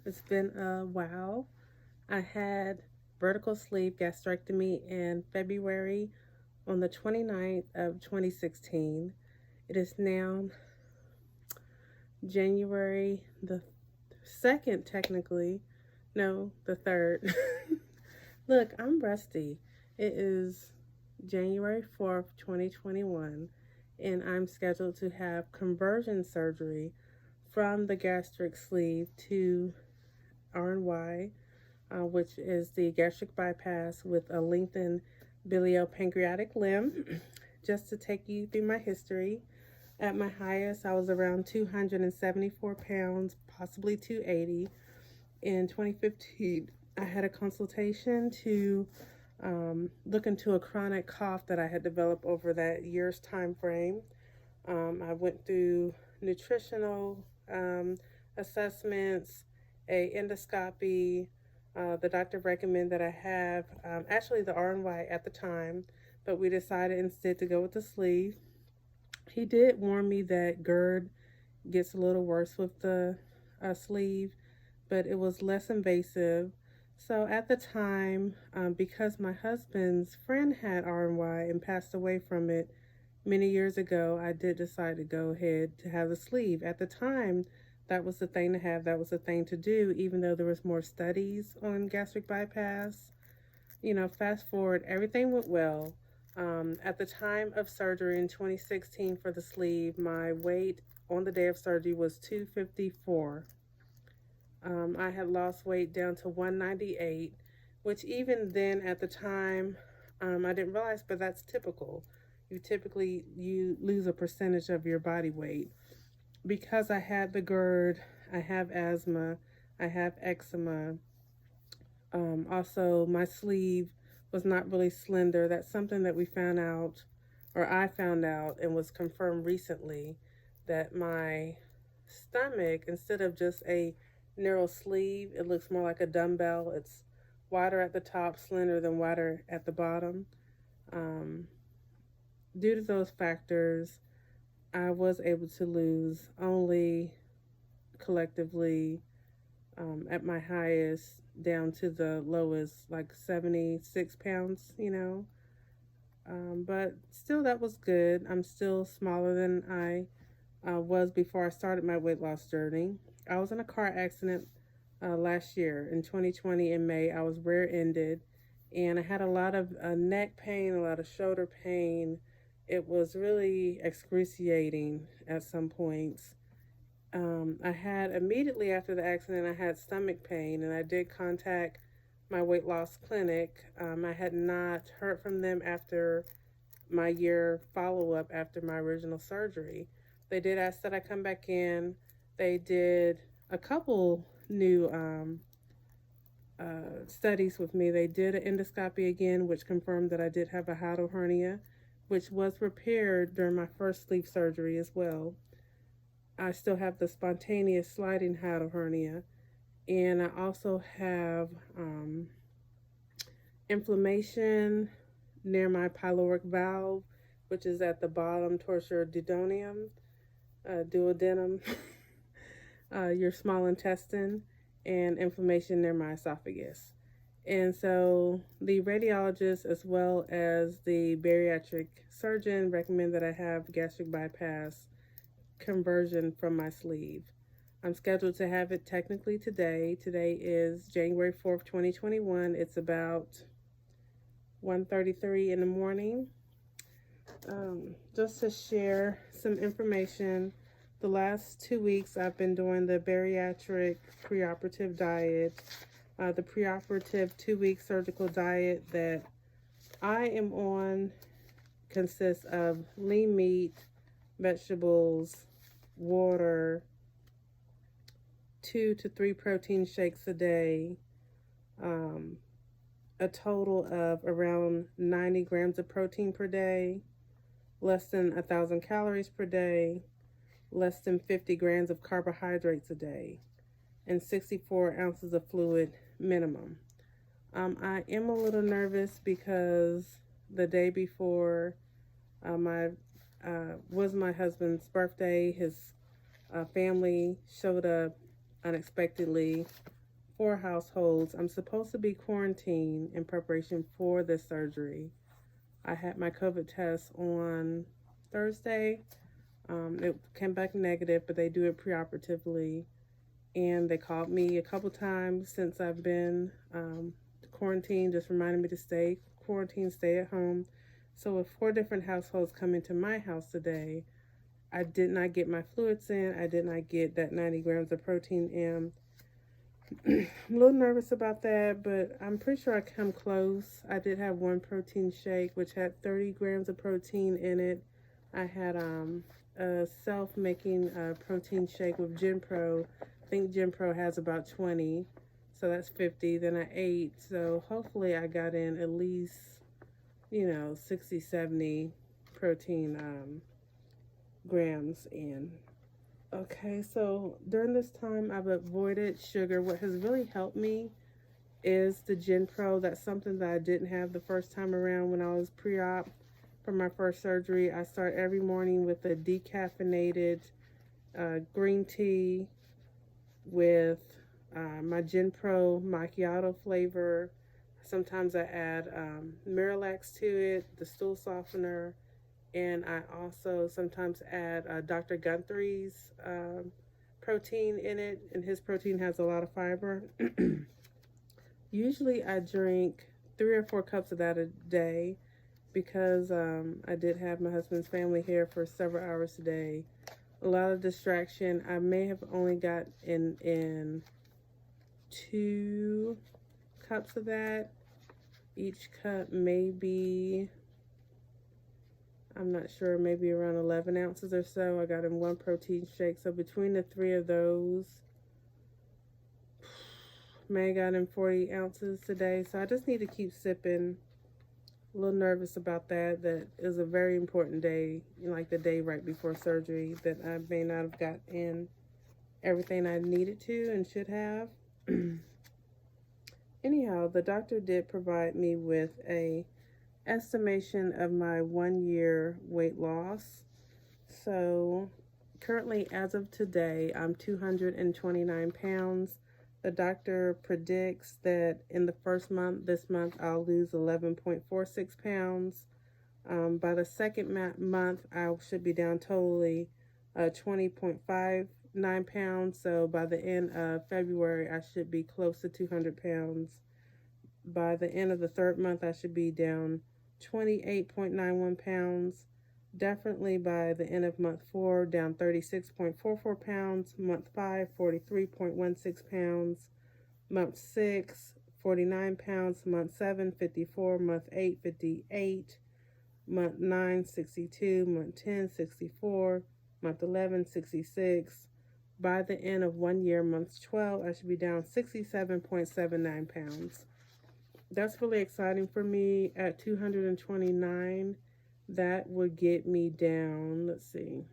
It's been a while. I had vertical sleeve gastrectomy in February on the 29th of 2016. It is now January the 2nd, technically. No, the 3rd. Look, I'm rusty. It is January 4th, 2021, and I'm scheduled to have conversion surgery from the gastric sleeve to RNY, which is the gastric bypass with a lengthened biliopancreatic limb. Just to take you through my history, at my highest, I was around 274 pounds, possibly 280. In 2015, I had a consultation to look into a chronic cough that I had developed over that year's time frame. I went through nutritional assessments, a endoscopy. The doctor recommended that I have actually the RNY at the time, but we decided instead to go with the sleeve. He did warn me that GERD gets a little worse with the sleeve, but it was less invasive. So at the time, because my husband's friend had RNY and passed away from it many years ago, I did decide to go ahead to have the sleeve. At the time, that was the thing to have, that was the thing to do, even though there was more studies on gastric bypass. Fast forward, everything went well. At the time of surgery in 2016 for the sleeve, my weight on the day of surgery was 254. I had lost weight down to 198, which even then at the time, I didn't realize, but that's typical. You lose a percentage of your body weight. Because I had the GERD, I have asthma, I have eczema. Also, my sleeve was not really slender. That's something that we found out, or I found out, and was confirmed recently, that my stomach, instead of just a narrow sleeve, it looks more like a dumbbell. It's wider at the top, slender than wider at the bottom. Um, Due to those factors, I was able to lose only collectively at my highest down to the lowest, like 76 pounds, But still, that was good. I'm still smaller than I was before I started my weight loss journey. I was in a car accident last year in 2020 in May. I was rear ended and I had a lot of neck pain, a lot of shoulder pain. It was really excruciating at some points. I had immediately after the accident, I had stomach pain, and I did contact my weight loss clinic. I had not heard from them after my year follow up after my original surgery. They did ask that I come back in. They did a couple new studies with me. They did an endoscopy again, which confirmed that I did have a hiatal hernia, which was repaired during my first sleeve surgery as well. I still have the spontaneous sliding hiatal hernia, and I also have inflammation near my pyloric valve, which is at the bottom towards your duodenum, your small intestine, and inflammation near my esophagus. And so the radiologist as well as the bariatric surgeon recommend that I have gastric bypass conversion from my sleeve. I'm scheduled to have it technically today. Today is January 4th, 2021. It's about 1:33 in the morning. Just to share some information, the last 2 weeks I've been doing the bariatric pre-operative diet. The pre-operative 2-week surgical diet that I am on consists of lean meat, vegetables, water, 2 to 3 protein shakes a day, a total of around 90 grams of protein per day, less than 1,000 calories per day, less than 50 grams of carbohydrates a day, and 64 ounces of fluid minimum. I am a little nervous because the day before was my husband's birthday. His family showed up unexpectedly 4 households. I'm supposed to be quarantined in preparation for this surgery. I had my COVID test on Thursday. It came back negative, but they do it preoperatively. And they called me a couple times since I've been quarantined, just reminding me to stay quarantined, stay at home. So with 4 different households coming to my house today, I did not get my fluids in. I did not get that 90 grams of protein in. I'm a little nervous about that, but I'm pretty sure I come close. I did have one protein shake, which had 30 grams of protein in it. I had a self-making protein shake with GenPro. I think GenPro has about 20, so that's 50. Then I ate, so hopefully I got in at least, 60, 70 protein grams in. Okay, so during this time, I've avoided sugar. What has really helped me is the GenPro. That's something that I didn't have the first time around when I was pre-op for my first surgery. I start every morning with a decaffeinated green tea with my GenPro macchiato flavor. Sometimes I add Miralax to it, the stool softener, and I also sometimes add Dr. Guthrie's protein in it, and his protein has a lot of fiber. Usually I drink 3 or 4 cups of that a day because I did have my husband's family here for several hours today. A lot of distraction. I may have only got in 2 cups of that. Each cup may be, I'm not sure, maybe around 11 ounces or so. I got in 1 protein shake. So between the 3 of those, may have got in 40 ounces today. So I just need to keep sipping. A little nervous about that. That is a very important day, like the day right before surgery, that I may not have got in everything I needed to and should have. Anyhow, the doctor did provide me with a estimation of my 1-year weight loss. So currently, as of today, I'm 229 pounds. The doctor predicts that in the first month, this month, I'll lose 11.46 pounds. By the second month, I should be down totally 20.59 pounds. So by the end of February, I should be close to 200 pounds. By the end of the third month, I should be down 28.91 pounds. Definitely by the end of month 4, down 36.44 pounds. Month 5, 43.16 pounds. Month 6, 49 pounds. Month 7, 54. Month 8, 58. Month 9, 62. Month 10, 64. Month 11, 66. By the end of 1 year, month 12, I should be down 67.79 pounds. That's really exciting for me. At 229, that would get me down, let's see,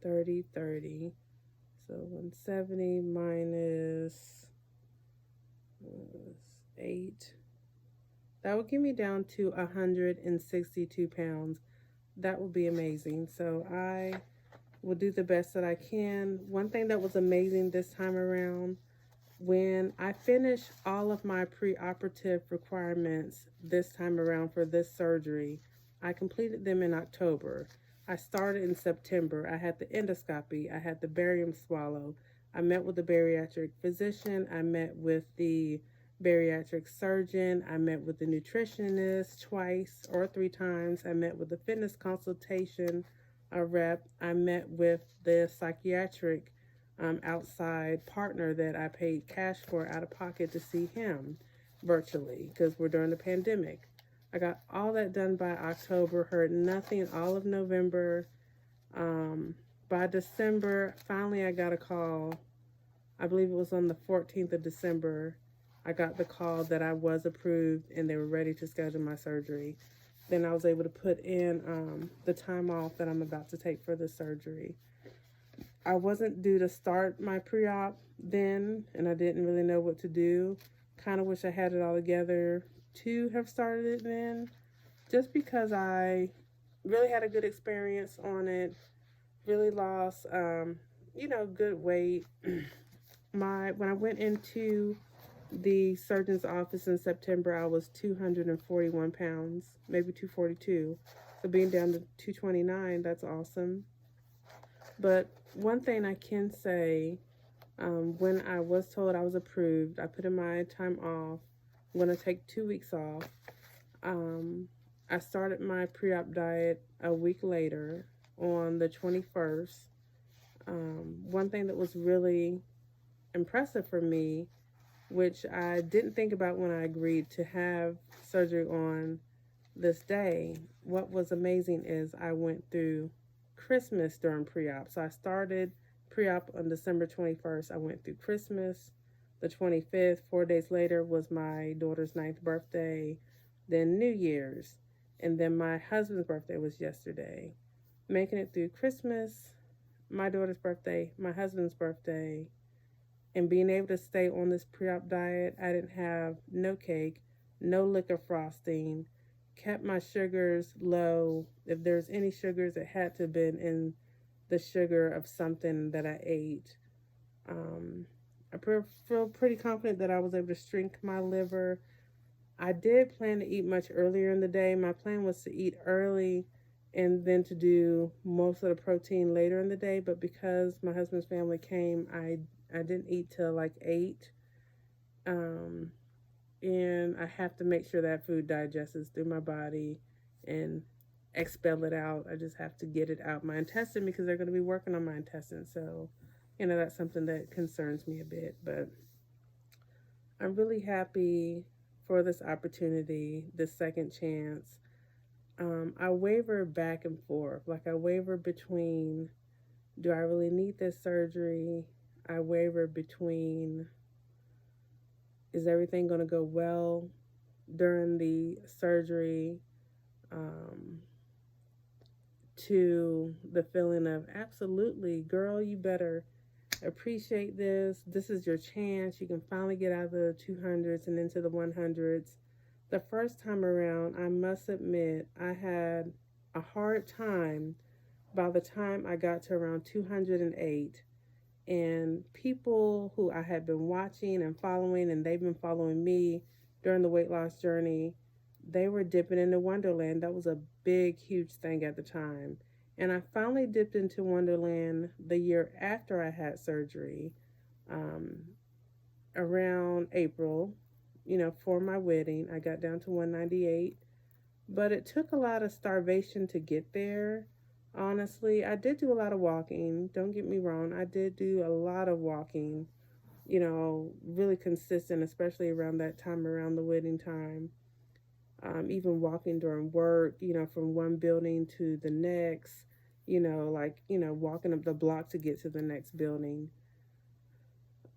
30. So 170 minus 8. That would get me down to 162 pounds. That would be amazing. So I will do the best that I can. One thing that was amazing this time around, when I finished all of my pre-operative requirements this time around for this surgery, I completed them in October. I started in September. I had the endoscopy. I had the barium swallow. I met with the bariatric physician. I met with the bariatric surgeon. I met with the nutritionist twice or 3 times. I met with the fitness consultation rep. I met with the psychiatric outside partner that I paid cash for out of pocket to see him virtually because we're during the pandemic. I got all that done by October, heard nothing all of November. By December, finally I got a call. I believe it was on the 14th of December. I got the call that I was approved and they were ready to schedule my surgery. Then I was able to put in the time off that I'm about to take for the surgery. I wasn't due to start my pre-op then, and I didn't really know what to do. Kind of wish I had it all together to have started it then, just because I really had a good experience on it, really lost, good weight. when I went into the surgeon's office in September, I was 241 pounds, maybe 242. So being down to 229, that's awesome. But one thing I can say, when I was told I was approved, I put in my time off. I'm going to take 2 weeks off. I started my pre-op diet a week later on the 21st. One thing that was really impressive for me, which I didn't think about when I agreed to have surgery on this day, what was amazing is I went through Christmas during pre-op. So I started pre-op on December 21st. I went through Christmas, the 25th. 4 days later was my daughter's 9th birthday, then New Year's, and then my husband's birthday was yesterday. Making it through Christmas, my daughter's birthday, my husband's birthday, and being able to stay on this pre-op diet. I didn't have no cake, no liquor frosting, kept my sugars low. If there's any sugars, it had to have been in the sugar of something that I ate. I feel pretty confident that I was able to shrink my liver. I did plan to eat much earlier in the day. My plan was to eat early and then to do most of the protein later in the day. But because my husband's family came, I didn't eat till like 8. And I have to make sure that food digests through my body and expel it out. I just have to get it out my intestine because they're going to be working on my intestine. So, that's something that concerns me a bit. But I'm really happy for this opportunity, this second chance. I waver back and forth. Like I waver between, do I really need this surgery? I waver between, is everything going to go well during the surgery? To the feeling of, absolutely, girl, you better appreciate this. This is your chance. You can finally get out of the 200s and into the 100s. The first time around, I must admit, I had a hard time by the time I got to around 208. And people who I had been watching and following, and they've been following me during the weight loss journey, they were dipping into Wonderland. That was a big, huge thing at the time. And I finally dipped into Wonderland the year after I had surgery, around April, for my wedding. I got down to 198, but it took a lot of starvation to get there. Honestly, I did do a lot of walking. Don't get me wrong. I did do a lot of walking, really consistent, especially around that time, around the wedding time. Even walking during work, from one building to the next, walking up the block to get to the next building.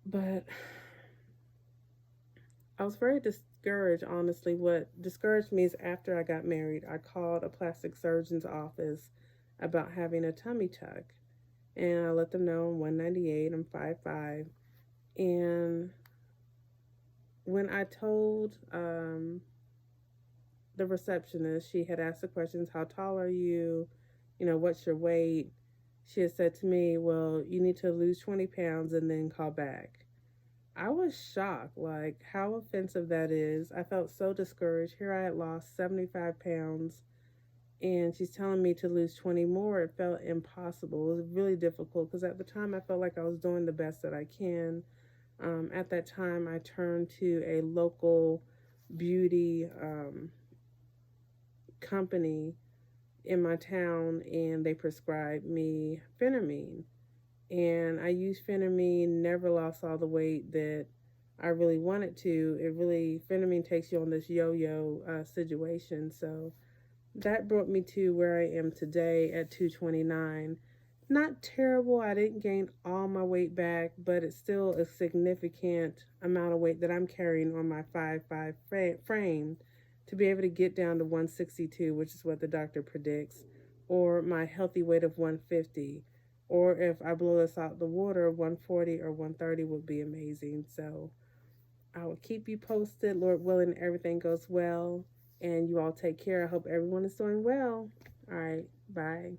But I was very discouraged, honestly. What discouraged me is after I got married, I called a plastic surgeon's office about having a tummy tuck. And I let them know I'm 198, I'm 5'5". And when I told the receptionist, she had asked the questions, how tall are you? What's your weight? She had said to me, well, you need to lose 20 pounds and then call back. I was shocked, like how offensive that is. I felt so discouraged. Here I had lost 75 pounds and she's telling me to lose 20 more. It felt impossible. It was really difficult because at the time I felt like I was doing the best that I can. At that time, I turned to a local beauty company in my town, and they prescribed me phentermine. And I used phentermine, never lost all the weight that I really wanted to. Phentermine takes you on this yo-yo situation. So that brought me to where I am today at 229. Not terrible. I didn't gain all my weight back, but it's still a significant amount of weight that I'm carrying on my 5'5" frame to be able to get down to 162, which is what the doctor predicts, or my healthy weight of 150. Or if I blow this out the water, 140 or 130 would be amazing. So I will keep you posted. Lord willing, everything goes well. And you all take care. I hope everyone is doing well. All right. Bye.